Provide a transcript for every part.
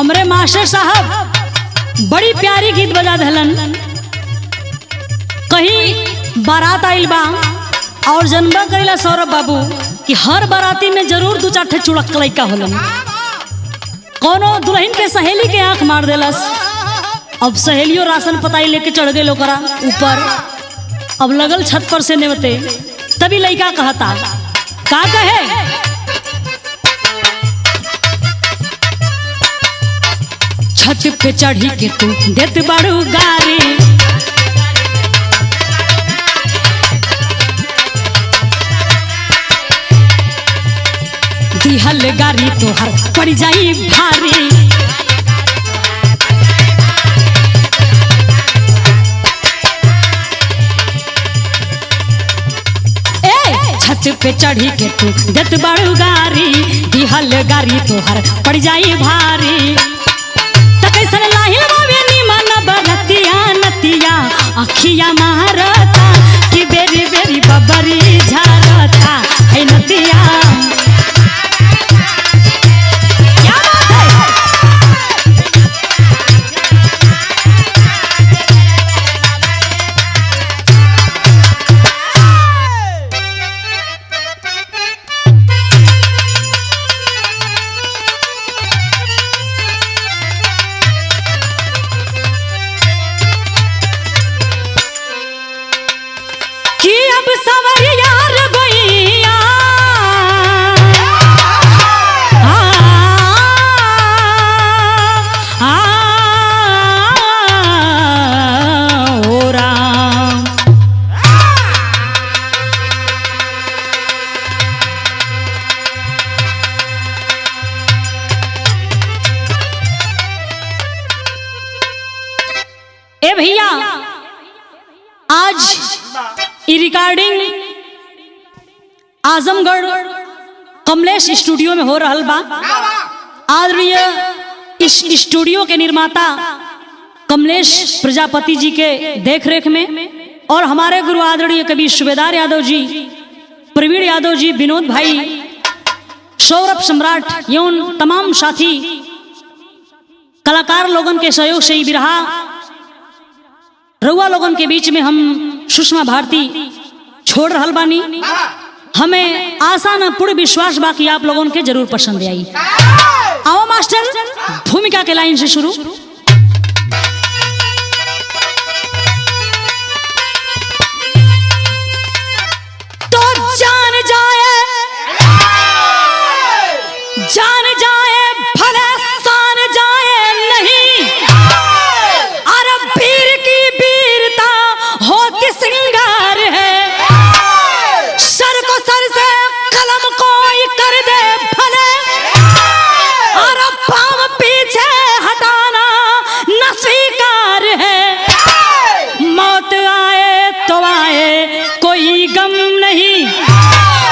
हमरे मास्टर साहब बड़ी प्यारी गीत बजा दहलन। कहीं बारात आइल बा और जनबा करेला सौरभ बाबू कि हर बाराती में जरूर दो चार ठे चुड़क लइका होलन। कोनो दुल्हन के सहेली के आंख मार देलस। अब सहेलियों राशन पताई लेके चढ़ गए लोकरा ऊपर। अब लगल छत पर से नेवते, तभी लइका कहता का कहे, छत पे चढ़ी के तू देत बड़ू गारी, दिहल गारी तोहर पड़ जाई भारी। छत पे चढ़ी के तू देत बड़ू गारी, दिहल गारी तोहर पड़ जाई भारी। कैसन लाहिल बावे निमन बरतिया नतिया, अखिया मारता कि बेरी बेरी बबरी झारता है नतिया। क्या बात है? ए भैया, आज ये रिकॉर्डिंग आजमगढ़ कमलेश स्टूडियो में हो रहल बा। आज इस स्टूडियो के निर्माता कमलेश प्रजापति जी के देखरेख में और हमारे गुरु आदरणीय कवि सूबेदार यादव जी, प्रवीण यादव जी, विनोद भाई, सौरभ सम्राट एवं तमाम साथी कलाकार लोगन के सहयोग से ही बिरहा रउआ लोगन के बीच में हम सुषमा भारती छोड़ रहल बानी। हमें आशा न पूर्ण विश्वास बा कि आप लोगन के जरूर पसंद आई। आओ मास्टर, भूमिका के लाइन से शुरू। तो जान जाए भले सान जाए नहीं, अरब वीर की वीरता होती सिंगार है। सर को सर से कलम कोई कर दे भले, अरब पाँव पीछे हटाना न स्वीकार है। मौत आए तो आए कोई गम नहीं,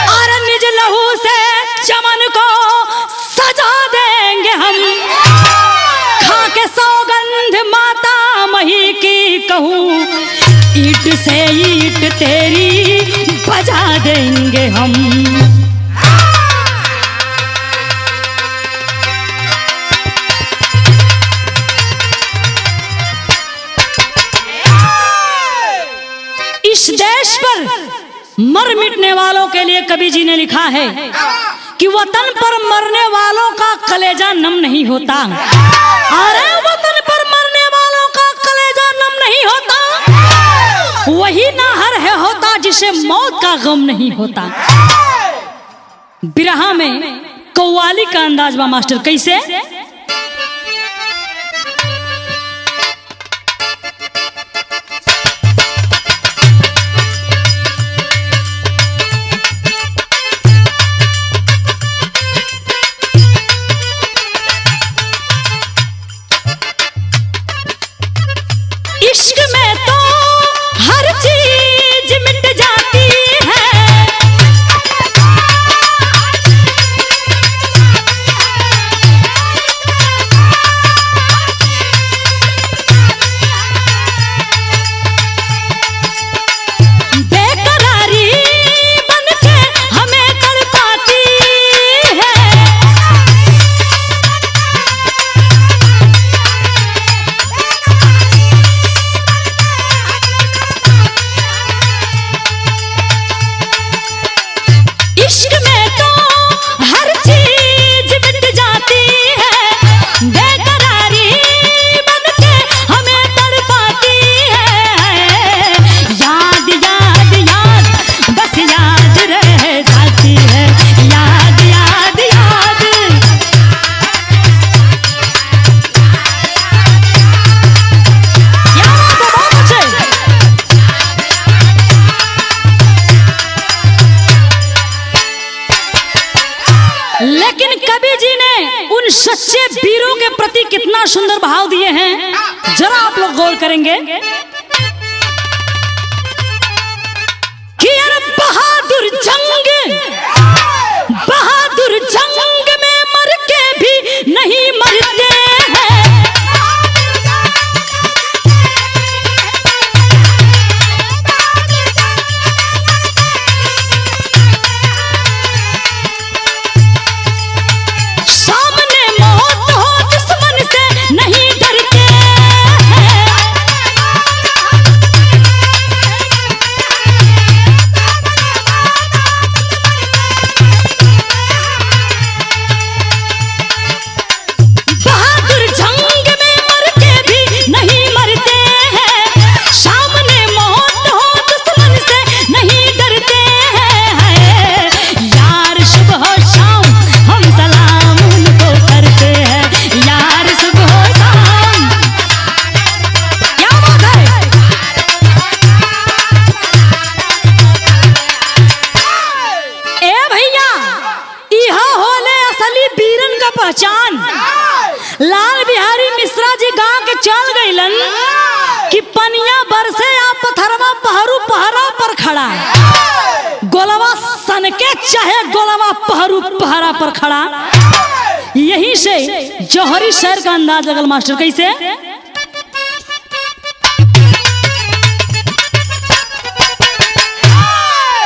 और निज लहू से चमन को सजा देंगे हम। खा के सौगंध माता मही की कहूँ, ईट से ईट तेरी बजा देंगे हम। इस देश पर मर मिटने वालों के लिए कवि जी ने लिखा है कि वतन पर मरने वालों का कलेजा नम नहीं होता। अरे वतन पर मरने वालों का कलेजा नम नहीं होता, वही नाहर है होता जिसे मौत का गम नहीं होता। बिरहा में कव्वाली का अंदाज बा मास्टर, कैसे? इश्क में तो हर चीज मिट जाती है, इश्क में तो हर चीज मिट जाती है, बेकरारी बनके हमें तड़पाती है। याद याद याद बस याद रह जाती है, याद याद याद। क्या बात है, बहुत अच्छे। लेकिन कवि जी ने उन सच्चे वीरों के प्रति कितना सुंदर भाव दिए हैं, जरा आप लोग गौर करेंगे कि यार बहादुर जंग में मर के भी नहीं मरते हैं। सामने मौत हो दुश्मन से नहीं डरते हैं। बहादुर जंग में मर के भी नहीं मरते हैं। सामने मौत हो दुश्मन से नहीं डरते हैं। यार सुबह शाम हम सलाम उनको करते हैं, यार सुबह शाम। क्या बात है। ए भैया, इहा होले असली वीरन का पहचान। लाल बिहारी मिश्रा जी गांव के चल गईलन कि पनिया बरसे आ पथरवा पहरू पहरा पर खड़ा, गोलवा सन के चाहे गोलवा पहरू पहरा पर खड़ा। यहीं से जौहरी शहर का अंदाज लगल मास्टर। कैसे?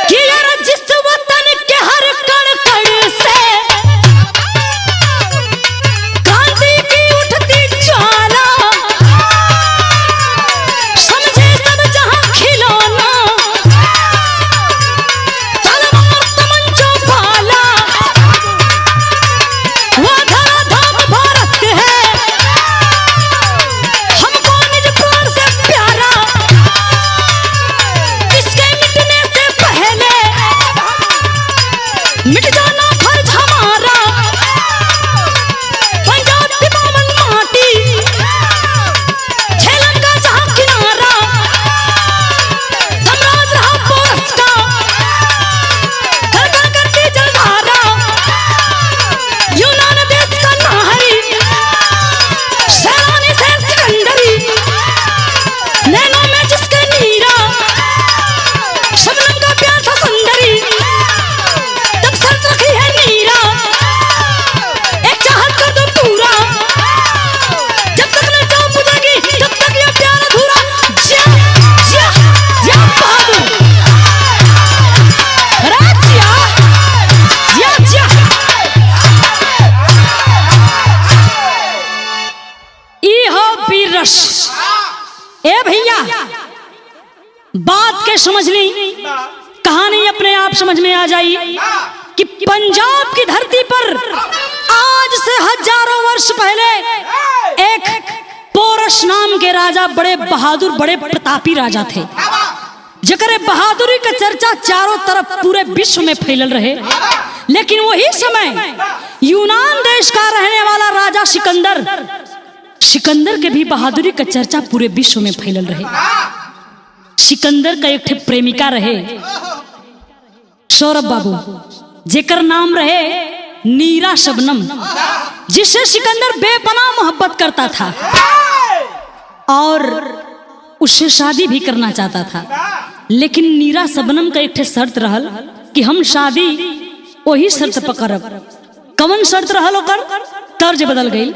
कि यार जिस वतन के हर कण कण से क्रांति की उठती ज्वाला, समझे सब जहां खिलौना, तलवार तमंचों भाला, वो धराधाम भारत है, हमको निज प्राण से प्यारा। इसके मिटने से पहले मिट जाना फर्ज हमारा। पंजाब की पावन माटी, झेलम का जहां किनारा, धनराज रहा पोरस का, घर घर करती जलधारा। यूनान देश का नाहरी, सैलानी से सिकंदरी, नैनों में जिसके नीरा, शबनम का प्यार था सुंदरी, तब शर्त रखी है नीरा, एक चाहत कर दो पूरा, जब तक न चाह बुझेगी तब तक ये प्यार अधूरा। जिया जिया जिया बहादुर, अरे जिया जिया जिया। ई हो वीर रस। ए भैया, बात के समझ ली, कहानी अपने आप समझ में आ जाई कि पंजाब की धरती पर आज से हजारों वर्ष पहले एक पोरस नाम के राजा, बड़े बहादुर बड़े प्रतापी राजा थे, जकरे बहादुरी का चर्चा चारों तरफ पूरे विश्व में फैलल रहे। लेकिन वही समय यूनान देश का रहने वाला राजा सिकंदर के भी बहादुरी का चर्चा पूरे विश्व में फैलल रहे। सिकंदर का एक प्रेमिका रहे सौरभ बाबू, जेकर नाम रहे नीरा शबनम, जिससे सिकंदर बेपनाह मोहब्बत करता था और उससे शादी भी करना चाहता था। लेकिन नीरा शबनम का एक शर्त रहल कि हम शादी वही शर्त पर करब। कौन शर्त रहल ओकर? तर्ज बदल गई।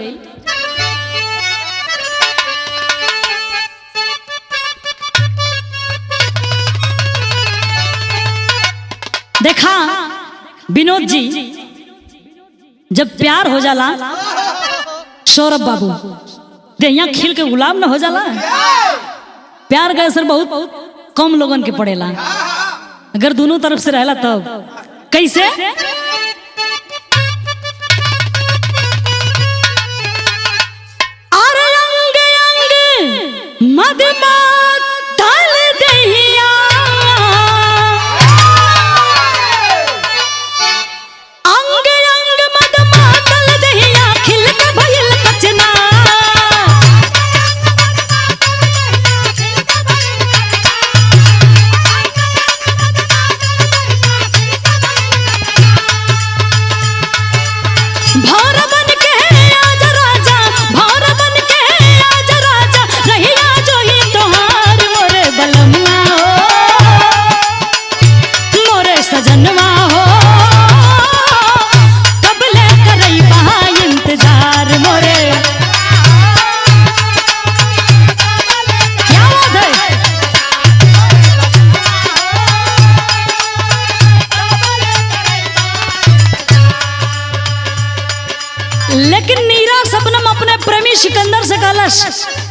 देखा विनोद जी, जब प्यार हो जाला सौरभ बाबू, देहिया खिल के गुलाब न हो जाला। प्यार का असर बहुत कम लोगन के पड़ेला, अगर दोनों तरफ से रहला तब। कैसे? अरे अंग अंग मदमा तल दहिया, अंग अंग मदमा तल दहिया, खिल के भइल कचना। भौर बन के आज राजा, भौर बन के आज राजा, रहिया जो ही तोहार मोरे बलमुआ हो, मोरे सजनवा हो, कब ले करई बहा इंतजार मोरे। क्या बात है? लेकिन नीरा सपनम अपने प्रेमी सिकंदर से कलश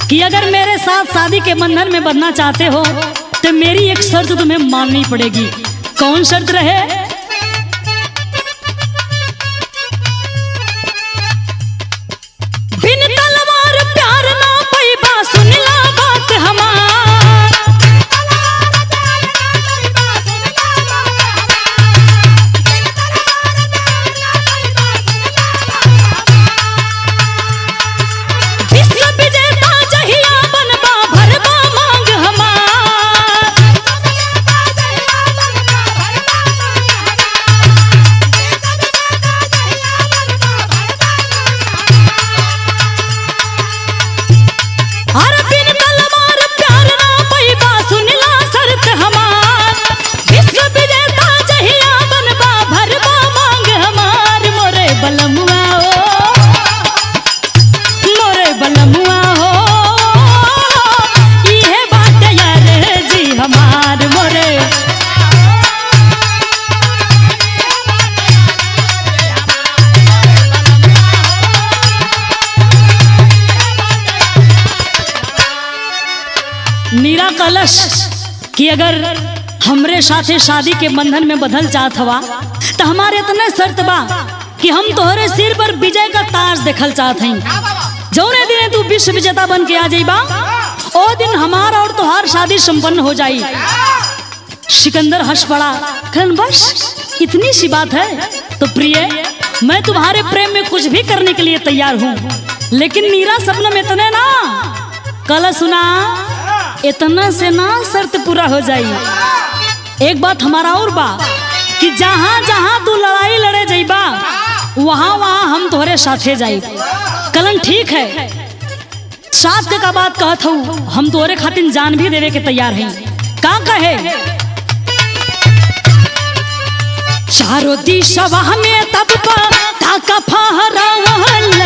कि अगर मेरे साथ शादी के बंधन में बंधना चाहते हो तो मेरी एक शर्त तुम्हें माननी पड़ेगी। कौन शर्त रहे? बिन तलवार प्यार ना पैबा, सुनला बात हमार। नीरा कलश कि अगर हमरे साथे शादी के बंधन में बदल चाहत हवा तो हमारे इतने शर्त बा कि हम तोहरे सिर पर विजय का ताज देखल चाहत हई। जौने दिन तू विश्व विजेता बन के आ जाइबा ओ दिन हमारा और तोहार शादी संपन्न हो जाई। सिकंदर हंस पड़ा, कहन बस इतनी सी बात है तो प्रिय मैं तुम्हारे प्रेम में कुछ भी करने के लिए तैयार हूँ। लेकिन नीरा सपनम इतने ना, कल सुना इतना से ना शर्त पूरा हो जाई। एक बात हमारा और बा कि जहाँ जहाँ तू लड़ाई लड़े जाइबा वहाँ वहाँ हम तोहरे साथे जाई। कलन ठीक है, साथ का बात कहत हूँ, हम तोहरे खातिर जान भी देवे के तैयार हैं। का कहे? चारों दिशवा में तब ताका फहरावल,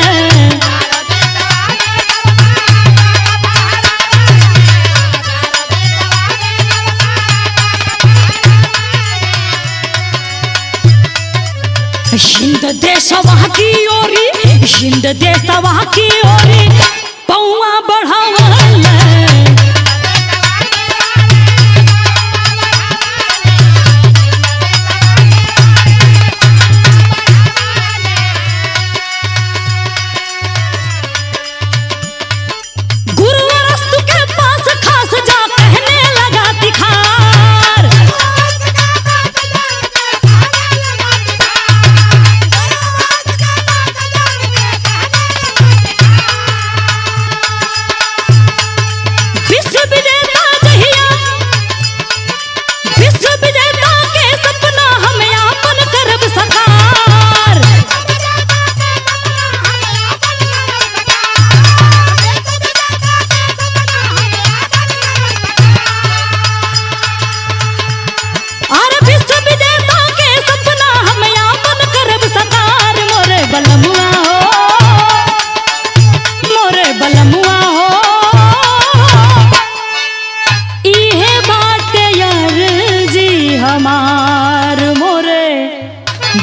हिंद देशवा की ओरी, हिंद देशवा की ओरी पौआ बढ़ावल, गुरुवरस्तु के पास खास जा कहने लगा तिखार,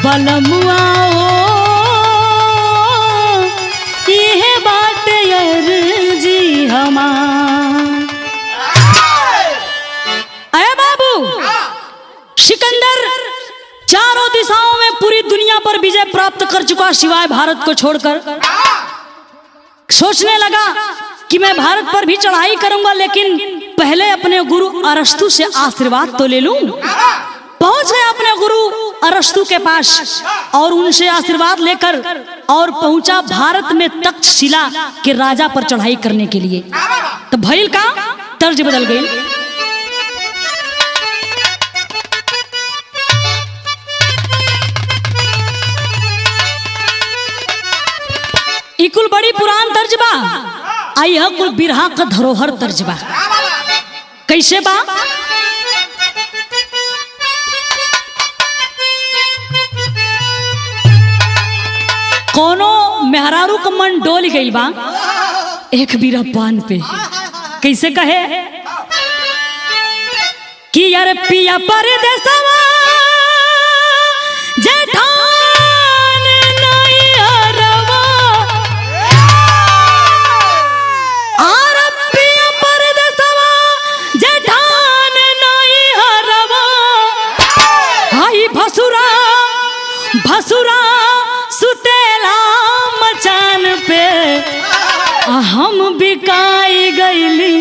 बलमुआ ये बात अर्जी हमार। अरे बाबू सिकंदर चारों दिशाओं में पूरी दुनिया पर विजय प्राप्त कर चुका सिवाय भारत को छोड़कर। सोचने लगा कि मैं भारत पर भी चढ़ाई करूंगा, लेकिन पहले अपने गुरु अरस्तु से आशीर्वाद तो ले लूं। पहुंचे अपने गुरु अरस्तु के पास और उनसे आशीर्वाद लेकर और पहुंचा भारत में तक्षशिला के राजा पर चढ़ाई करने के लिए। तो भइल का तर्ज बदल गई। इकुल बड़ी पुरान तर्जबा आई है, कुल बिरहा का धरोहर तर्जबा। कैसे बा? कोनो मेहरारू का मन डोल गई बा एक बीरा पान पे। कैसे कहे कि यार पिया परदेसवा जेठान नहीं हरवा, आर पिया परदेसवा जेठान नहीं हरवा, हाई भसुरा भसुरा सुतेला मचान पे, हम बिकाई गईली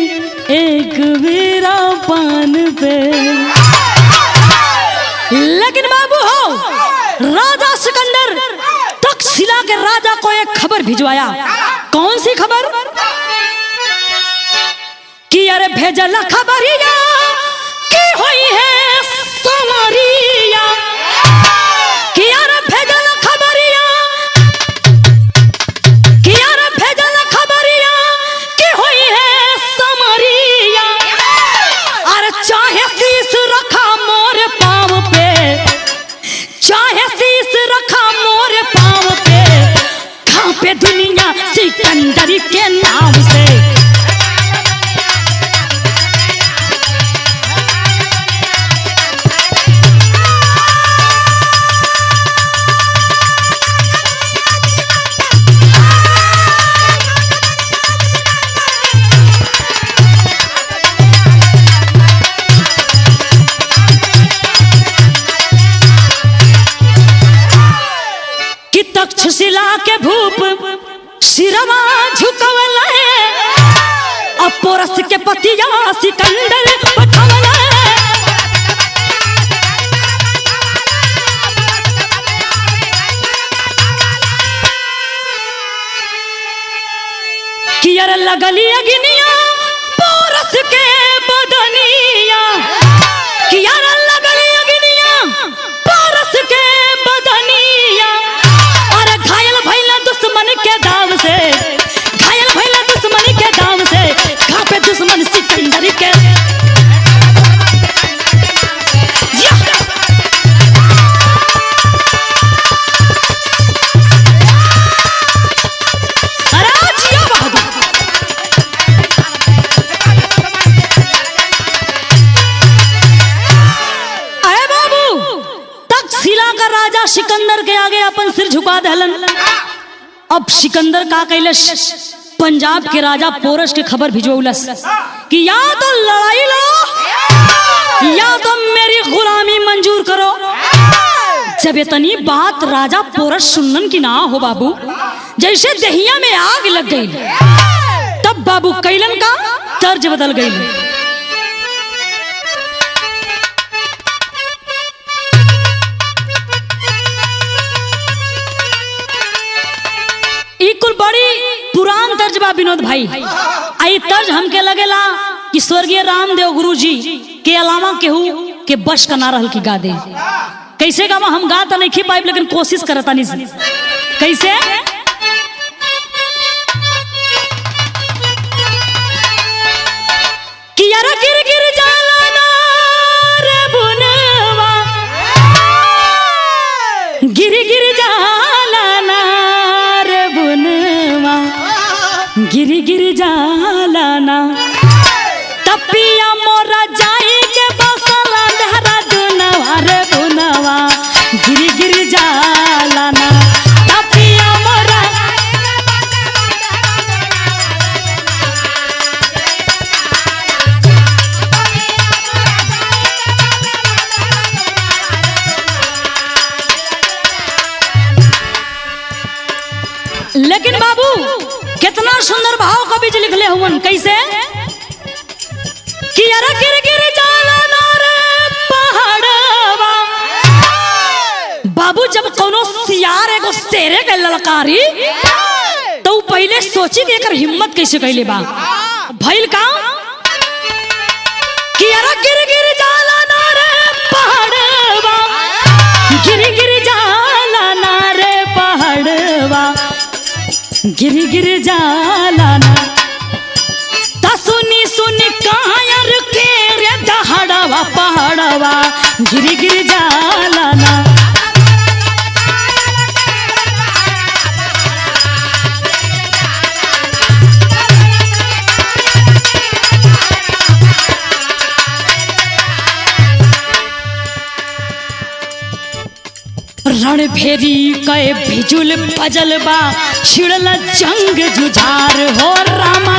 एक वीरा पान पे। लेकिन बाबू हो, राजा सिकंदर तक्षशिला के राजा को एक खबर भिजवाया। कौन सी खबर? कि अरे भेजला खबरिया की हुई है समरिया, कि अरे भेजला खबरिया, कि अरे भेजला खबरिया की हुई है समरिया, अरे चाहे शीश रखा मोर पाँव पे, चाहे शीश रखा मोर पाँव पे, कांपे दुनिया सिकंदर के नाम से। तक्षशिला के भूप सिरवा झुकवला है, अब पोरस के पतिया सिकंदर पठवला है। कि अरे लगली अग्निया पोरस के बदनिया, कि अरे लगली अग्निया पोरस के बदनिया, दुश्मन के दाव से घायल भइला, दुश्मन के दाव से कांपे दुश्मन सिकंदर के। अरे बाबू, तक्षशिला का राजा सिकंदर के आगे अपन सिर झुका दहलन। अब सिकंदर का कैलस, पंजाब के राजा पोरस के खबर भिजवलस कि या तो लड़ाई लड़ो या तो मेरी गुलामी मंजूर करो। जब इतनी बात राजा पोरस सुनन की ना हो बाबू, जैसे दहिया में आग लग गई। तब बाबू कैलन का तर्ज बदल गई। कुल बड़ी पुरान तर्ज बा विनोद भाई। आई तर्ज हमके लगेला कि स्वर्गीय रामदेव गुरु जी के अलावा केहू के बस का ना रहल की गा दे। कैसे गावा हम गा तो नहीं पाइब, लेकिन कोशिश करता नहीं। कैसे? कि यार गिर गिर जाला ना रे बुनवा, गिर गिर जाला ना रे बुनवा, गिर गिर जाला ना, तपिया मोरा जाई के बसला देहरादूनवा रे बुनवा, गिर गिर जाला ना, तपिया मोरा। लेकिन बाबू कितना सुंदर भाव कवि जी लिखले हुवन कैसे कि अरे गिर गिर जाला ना रे पहाड़वा। बाबू जब कोनो सियार एगो शेरे के ललकारी तो पहले सोची कि एकर हिम्मत कैसे कैले बा। भइल का कि अरे गिर गिर जाला ना रे पहाड़वा, गिर गिर जाला ना रे पहाड़वा, गिर गिर जाला ना। ता सुनी सुनी कायर के रे दहाड़वा पहाड़वा, गिर गिर जाला ना। रण भेरी कए भिजुल पजल बा, छिड़ल जंग जुझार हो रामा।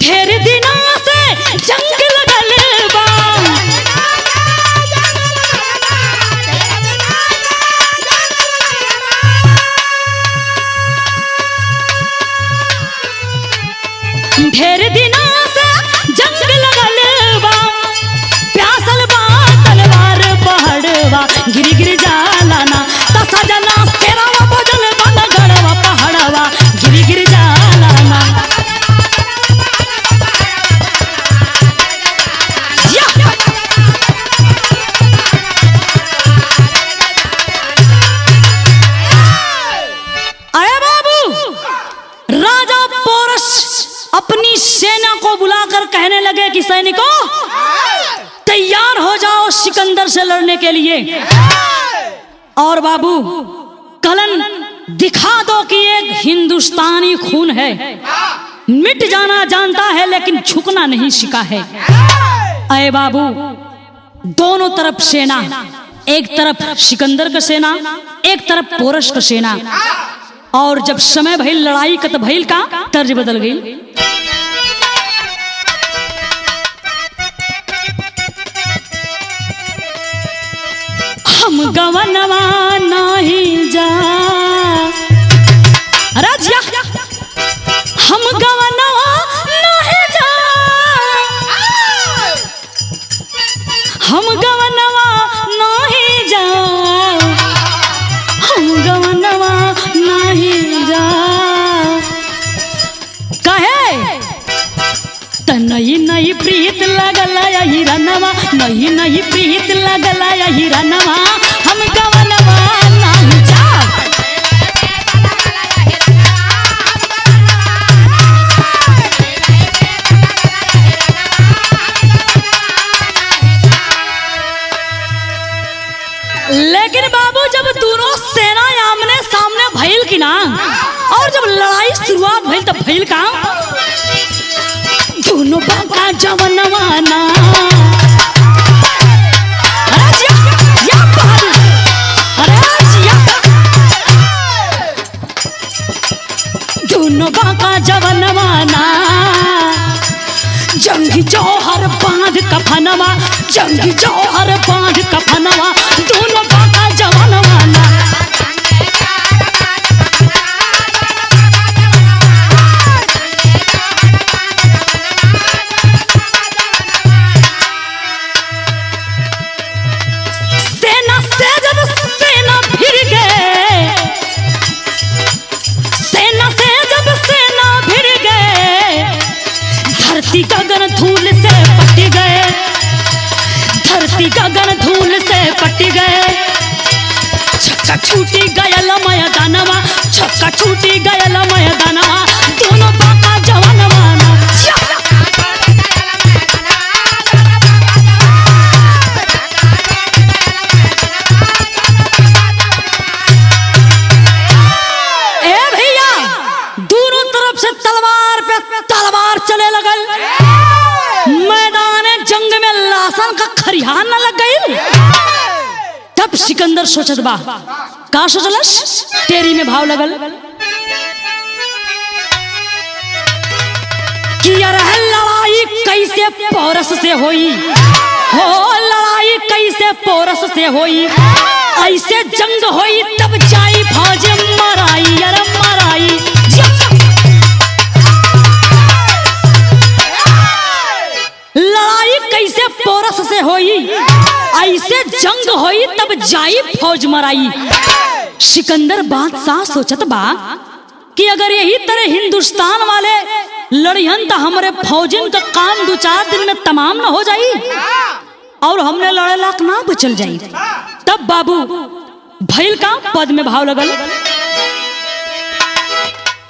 ढेर दिना से जंग लगल बा, ढेर दिना जंग लगल बा, प्यासल बा तलवार पहाड़वा, गिर गिर जाला ना। ता सजना तेरावा बजल बा गढ़वा पहाड़वा, गिर गिर जाला ना। अरे बाबू राजा पोरस अपनी सेना को बुलाकर कहने लगे कि सैनिकों तैयार हो जाओ सिकंदर से लड़ने के लिए। और बाबू कलन दिखा दो कि एक हिंदुस्तानी खून है, मिट जाना जानता है लेकिन झुकना नहीं सीखा है। अरे बाबू दोनों तरफ सेना, एक तरफ सिकंदर का सेना, एक तरफ पोरस का सेना। और जब समय भइल लड़ाई का तो भइल का तर्ज बदल गई। हम गवनवा नहीं जा, राजिया हम गवनवा नहीं जा, हम गवनवा नहीं जा, हम गवनवा नहीं जा। कहे त नई नई प्रीत लगल हिरनवा, नई नई प्रीत लगल हिरनवा, हम गवनवा नहीं जा। लेकिन बाबू जब दोनों सेना आमने सामने भइल की ना, और जब लड़ाई शुरुआत भइल तब भइल का दोनों बाका जवनवा ना। दोनों बाका जवनवा ना, जंगी जौहर बांध कफनवा, जंगी जौहर बांध कफनवा, दोनों बाका जवनवा ना। सेना से जब सेना भिड़ गए, सेना से जब सेना भिड़ गए, धरती गगन धूल से पट गए, धरती गगन धूल से पट गए। छक्का छूटी गयल मैदानवा, छक्का छूटी गयल मैदानवा, दोनों बाका जवानवा ना। ए भैया दोनों तरफ से तलवार पे तलवार चले लगल, मैदान जंग में लाशन का खरिहान न लग गई। तब सिकंदर सोचत बा का सोचलस, तेरी में भाव लगल कि यार लड़ाई कई कैसे पोरस से होई, हो लड़ाई कैसे पोरस से होई, ऐसे जंग होई तब जाई फौज मराई, अरे मराई। लड़ाई कैसे पोरस से होई, ऐसे जंग होई तब जाई फौज मराई। सिकंदर बादशाह सोचत बा कि अगर यही तरह हिंदुस्तान वाले लड़िहन तो हमारे फौजन का काम 2-4 दिन में तमाम न हो जाई और हमने लड़े लाख ना बचल जाई। तब बाबू भैल का पद में भाव लगल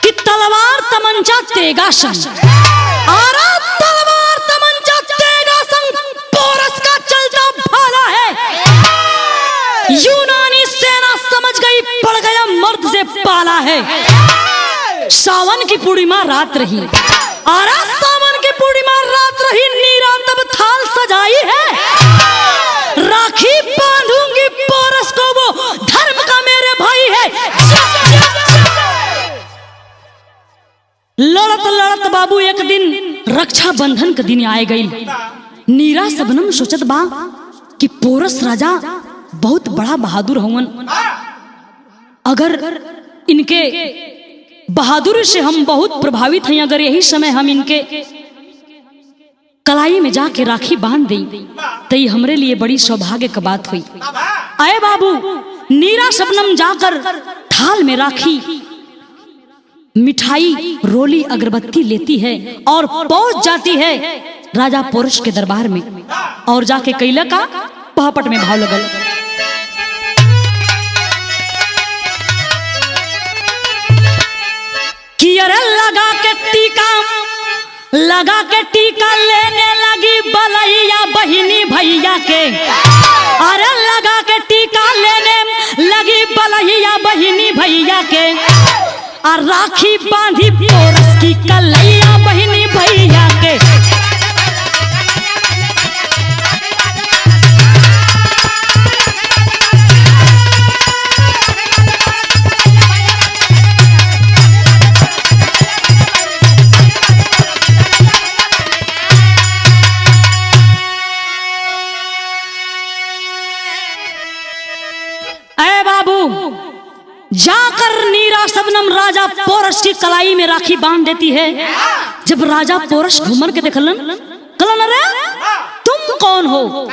कि तलवार तमंचा तेगा संग, आरा तलवार तमंचा तेगा संग, पोरस का चलता भाला है। यूनानी सेना समझ गई पड़ गया मर्द से पाला है। सावन की पूर्णिमा रात रही, आरा सावन की पूर्णिमा रात रही, नीरा तब थाल सजाई है। राखी बांधूंगी पोरस को, वो धर्म का मेरे भाई है। लड़त लड़त बाबू एक दिन रक्षा बंधन का दिन आए गई। नीरा सबनम सोचत बा कि पोरस राजा बहुत बड़ा बहादुर हवन, अगर इनके बहादुर से हम बहुत प्रभावित हैं, अगर यही समय हम इनके कलाई में जाके राखी बांध दें तो ये हमरे लिए बड़ी सौभाग्य की बात हुई। आए बाबू नीरा शबनम जाकर थाल में राखी, मिठाई, रोली, अगरबत्ती लेती है और पहुंच जाती है राजा पोरस के दरबार में और जाके कैला का पहापट में भाव लगल कि अरे लगा के टीका लेने लगी बलैया बहिनी भैया के, अरे लगा के टीका लेने लगी बलैया बहिनी भैया के, और राखी बांधी पोरस की कलैया बहिनी भैया के। जाकर नीरा शबनम राजा पोरस की कलाई में राखी बांध देती है। जब राजा पोरस घूमर के देखलन, कलन अरे तुम कौन हो?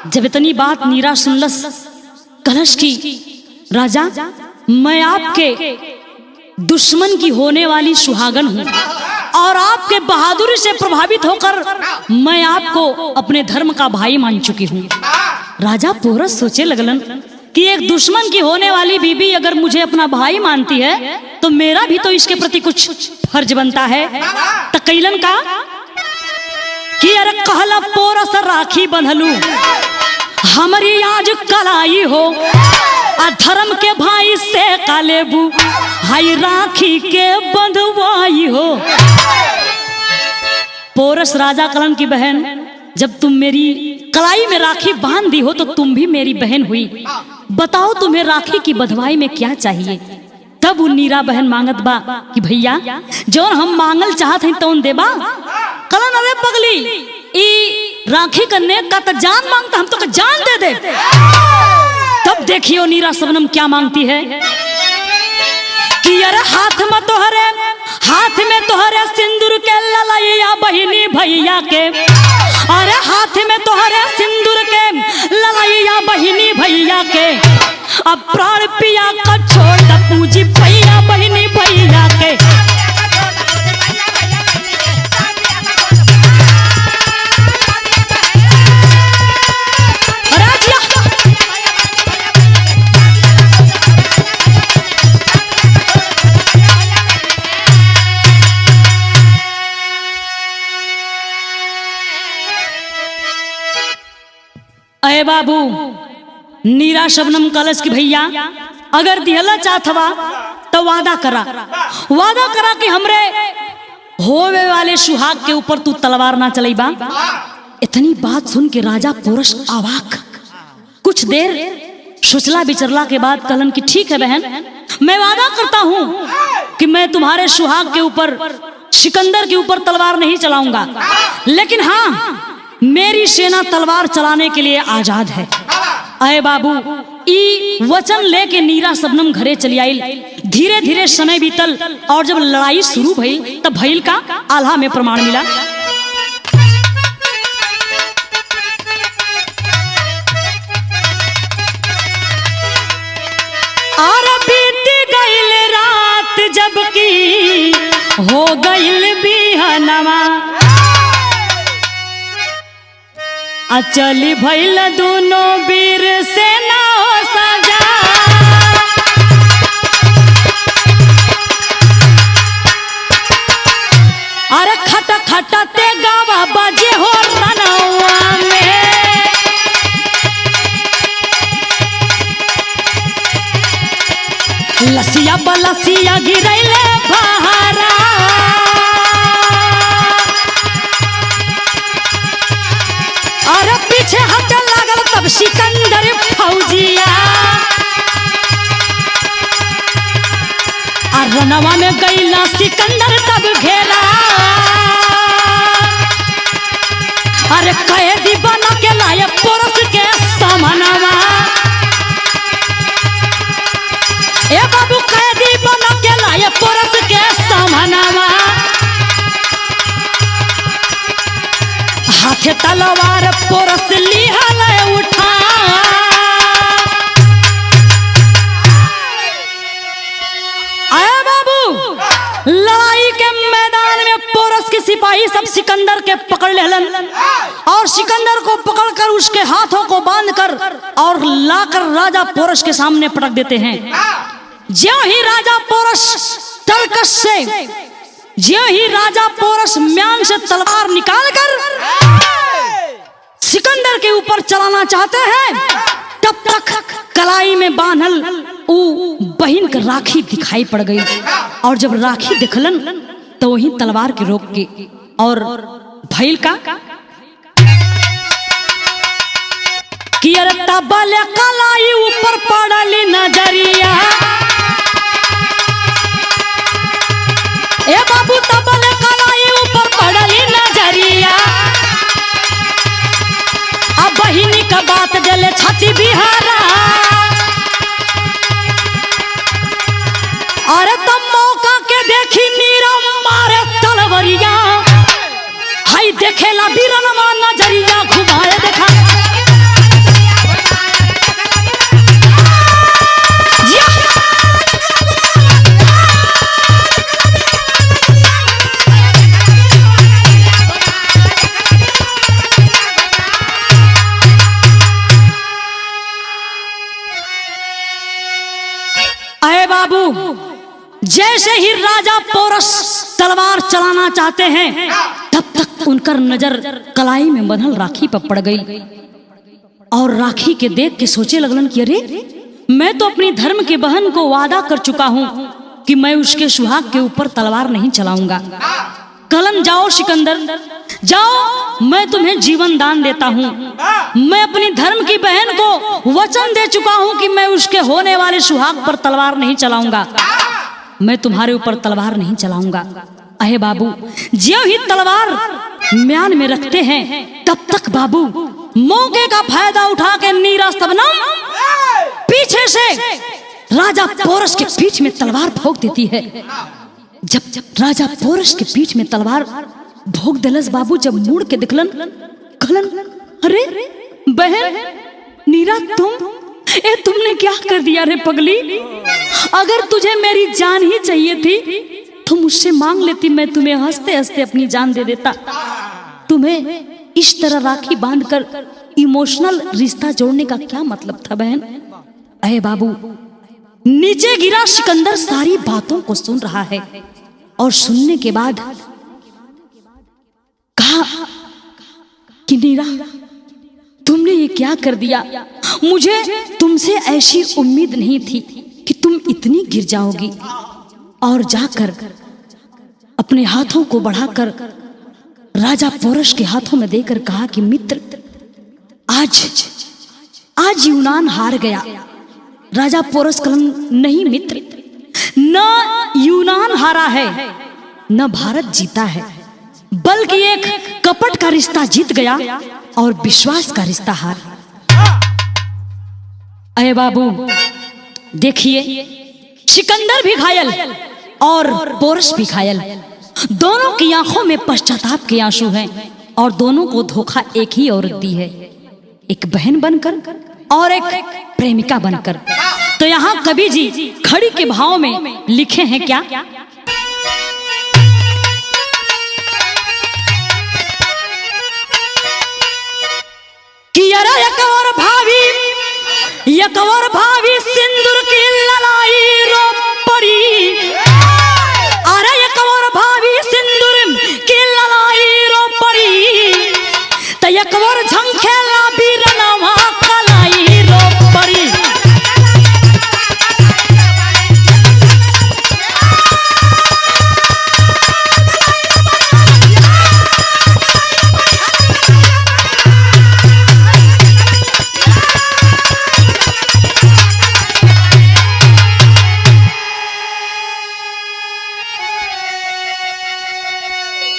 जब इतनी बात नीरा सुनलस, कलश की राजा मैं आपके दुश्मन की होने वाली सुहागन हूँ और आपके बहादुरी से प्रभावित होकर मैं आपको अपने धर्म का भाई मान चुकी हूँ। राजा पोरस सोचे लगलन कि एक दुश्मन की होने वाली बीबी अगर मुझे अपना भाई मानती है तो मेरा भी तो इसके प्रति कुछ फर्ज बनता है। तो कैलन का कि अरे कहला पोरस राखी बंधलू हमारी आज कलाई हो, धर्म के भाई से कालेबू हाई राखी के बंधवाई हो। पोरस राजा कलन की बहन, जब तुम मेरी कलाई में राखी बांध दी हो तो तुम भी मेरी बहन हुई, बताओ तुम्हें राखी की बंधवाई में क्या चाहिए? तब वो नीरा बहन मांगत बा कि भैया जो हम मांगल चाहत हैं तो देबा। कलन अरे पगली ई राखी करने का तो जान मांगता, हम तो जान दे दे। तब देखियो नीरा शबनम क्या मांगती है कि अरे हाथ में तोहरे सिंदूर के ललैया बहिनी भैया के, अरे हाथ में तोहरे सिंदूर के ललैया बहिनी भैया के, अब प्राण पिया का छोड़ द पूजी भैया बहिनी भैया के। अरे बाबू नीरा शबनम कलश की भैया अगर दिहला चाहतवा तो वादा करा कि हमरे होवे वाले सुहाग के ऊपर तू तलवार ना चलेबा। इतनी बात सुन के राजा पोरस अवाक, कुछ देर सोचला विचरला के बाद कलन की ठीक है बहन, मैं वादा करता हूँ कि मैं तुम्हारे सुहाग के ऊपर सिकंदर के ऊपर तलवार नहीं चलाऊंगा, लेकिन हाँ मेरी सेना तलवार चलाने के लिए आजाद है। अय बाबू ई वचन लेके नीरा सबनम घरे चली आई। धीरे धीरे समय बीतल और जब लड़ाई शुरू भई तब भइल का आल्हा में प्रमाण मिला। और बीत गईल रात जबकि हो गईल बिहनवा, अचली भइल दोनों वीर सेना सजा। अरे खट खटते गावा बजे हो रनवा में, लसिया बलसिया गिरैले बहारा। अरे पीछे हटे लागल तब सिकंदर फौजिया, और रनवा में गईला सिकंदर तब घेरा। अरे कैदी बना के लाए पुरुष के सामनवा, ए बाबू कैदी बना के लाए पुरुष के सामनवा। हाथे तलवार पुरुष लिहल उठा। आए बाबू लड़ाई के मैदान में पुरुष के सिपाही सब सिकंदर के पकड़ लेलन और सिकंदर को पकड़कर उसके हाथों को बांधकर और लाकर राजा पुरुष के सामने पटक देते हैं। ज्यों ही राजा पुरुष तरकश से, ज्यों ही राजा पोरस म्यान से तलवार निकालकर सिकंदर के ऊपर चलाना चाहते हैं, तब तक कलाई में बांधल बहिन का राखी दिखाई पड़ गई। और जब राखी देखलन तो वही तलवार के रोक के और भइल का कि अरे तबल कलाई ऊपर पड़ली नजरिया। ए बाबू तबल कलाई ऊपर पड़ली नजरिया। अब बहिनी का बात जले छाती बिहारा। अरे तब मौका के देखी नीरा मारे तलवरिया। हाय देखेला बीरनवा नजरिया घुमाए देखा। अरे बाबू जैसे ही राजा पोरस तलवार चलाना चाहते हैं तब तक उनकर नजर कलाई में बंधल राखी पर पड़ गई और राखी के देख के सोचे लगलन कि अरे मैं तो अपनी धर्म के बहन को वादा कर चुका हूं कि मैं उसके सुहाग के ऊपर तलवार नहीं चलाऊंगा। कलम जाओ सिकंदर जाओ, मैं तुम्हें जीवन दान देता हूँ। मैं अपनी धर्म की बहन को वचन दे चुका हूँ कि मैं उसके होने वाले सुहाग पर तलवार नहीं चलाऊंगा। मैं तुम्हारे ऊपर तलवार नहीं चलाऊंगा। अहे बाबू ज्यों ही तलवार म्यान में रखते हैं तब तक बाबू मौके का फायदा उठा के नीरा सबनम पीछे से राजा पोरस के पीठ में तलवार भोंक देती है। जब राजा पोरस के पीठ में तलवार भोग दलस बाबू जब मुड़ के दिखलन कहलन अरे बहन नीरा तुमने क्या कर दिया रे पगली। अगर तुझे मेरी जान ही चाहिए थी तो मुझसे मांग लेती, मैं तुम्हें हंसते हंसते अपनी जान दे देता। तुम्हें इस तरह राखी बांधकर इमोशनल रिश्ता जोड़ने का क्या मतलब था बहन। अरे बाबू नीचे गिरा सिकंदर सारी बातों को सुन रहा है और सुनने के बाद कहा कि नीरा तुमने ये क्या कर दिया। मुझे तुमसे ऐसी उम्मीद नहीं थी कि तुम इतनी गिर जाओगी। और जाकर अपने हाथों को बढ़ाकर राजा पोरस के हाथों में देकर कहा कि मित्र आज यूनान हार गया। राजा पोरस कलन नहीं मित्र, न यूनान हारा है न भारत जीता है, बल्कि एक कपट का रिश्ता जीत गया और विश्वास का रिश्ता हार। अरे बाबू देखिए, सिकंदर भी घायल और पोरस भी घायल, दोनों की आंखों में पश्चाताप के आंसू हैं और दोनों को धोखा एक ही औरत दी है, एक बहन बनकर और एक प्रेमिका बनकर। तो यहाँ कवि जी खड़ी के भाव में लिखे हैं क्या? कि अरे एक और भावी सिंदूर की ललाई रो पड़ी, अरे एक और भावी सिंदूर की ललाई रो पड़ी, तो एक और झंखेला बीरनवा कलाई रो पड़ी।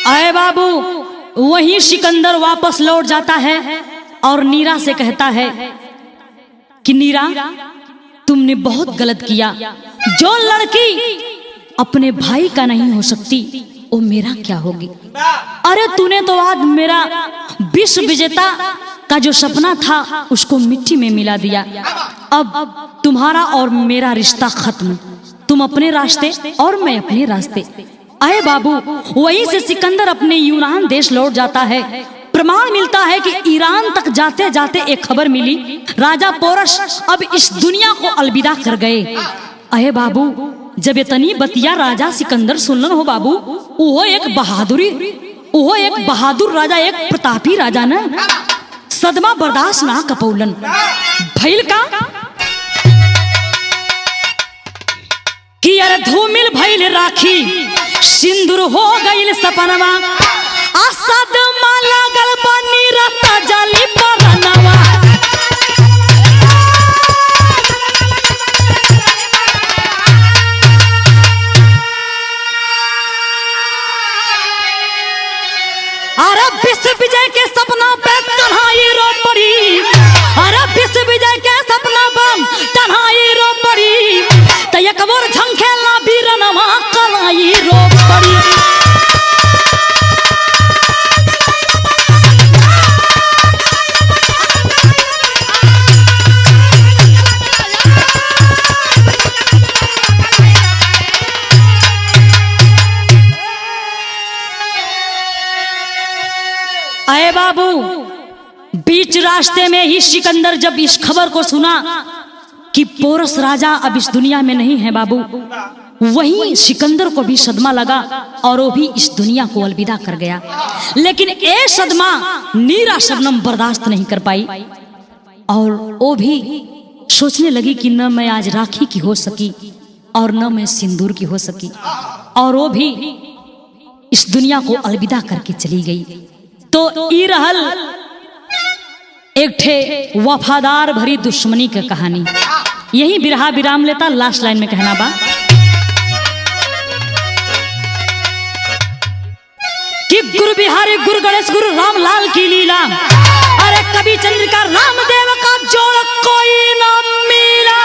अरे बाबू वहीं सिकंदर वापस लौट जाता है और नीरा से कहता है कि नीरा तुमने बहुत गलत किया, जो लड़की अपने भाई का नहीं हो सकती वो मेरा क्या होगी। अरे तूने तो आज मेरा विश्व विजेता का जो सपना था उसको मिट्टी में मिला दिया। अब तुम्हारा और मेरा रिश्ता खत्म, तुम अपने रास्ते और मैं अपने रास्ते। अरे बाबू वहीं से सिकंदर अपने यूनान देश लौट जाता है। प्रमाण मिलता है कि ईरान तक जाते जाते एक खबर मिली, राजा पोरस अब इस दुनिया को अलविदा कर गए। अरे बाबू जब इतनी बतिया राजा सिकंदर सुनलन हो बाबू, वो एक बहादुर राजा, एक प्रतापी राजा न सदमा बर्दाश्त ना कपौलन। भइल का कि अरे धूमिल भइल राखी, सिंदूर हो गईल सपनवा, असद माला गल पानी रता जाली परनवा। अरे विश्व विजय के सपना पे तन्हाई रो पड़ी, अरे विश्व विजय के सपना पे तन्हाई रो पड़ी, तो एक बार झंखेला बीरनवा कलाई रो पड़ी। अरे बाबू बीच रास्ते में ही सिकंदर जब इस खबर को सुना कि पोरस राजा अब इस दुनिया में नहीं है बाबू, वहीं सिकंदर को भी सदमा लगा और वो भी इस दुनिया को अलविदा कर गया। लेकिन ये सदमा नीरा शबनम बर्दाश्त नहीं कर पाई और वो भी सोचने लगी कि न मैं आज राखी की हो सकी और न मैं सिंदूर की हो सकी, और वो भी इस दुनिया को अलविदा करके चली गई। तो ई रहल एक ठे वफादार भरी दुश्मनी की कहानी। यही बिरहा विराम लेता, लास्ट लाइन में कहना बा कि गुरु बिहारी गुरु गणेश गुरु रामलाल की लीला, अरे कवि चंद्रिका रामदेव का जोड़ कोई न मिला।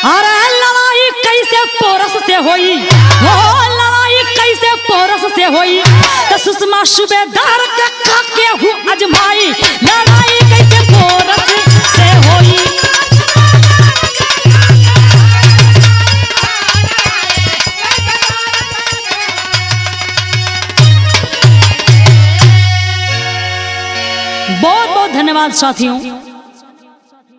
अरे लड़ाई कैसे पोरस से होई, हो लड़ाई कैसे पोरस से होई, तो सुषमा सूबेदार का खाके हूँ अजमाई, लड़ाई कैसे पोरस से होई। बहुत बहुत धन्यवाद साथियों।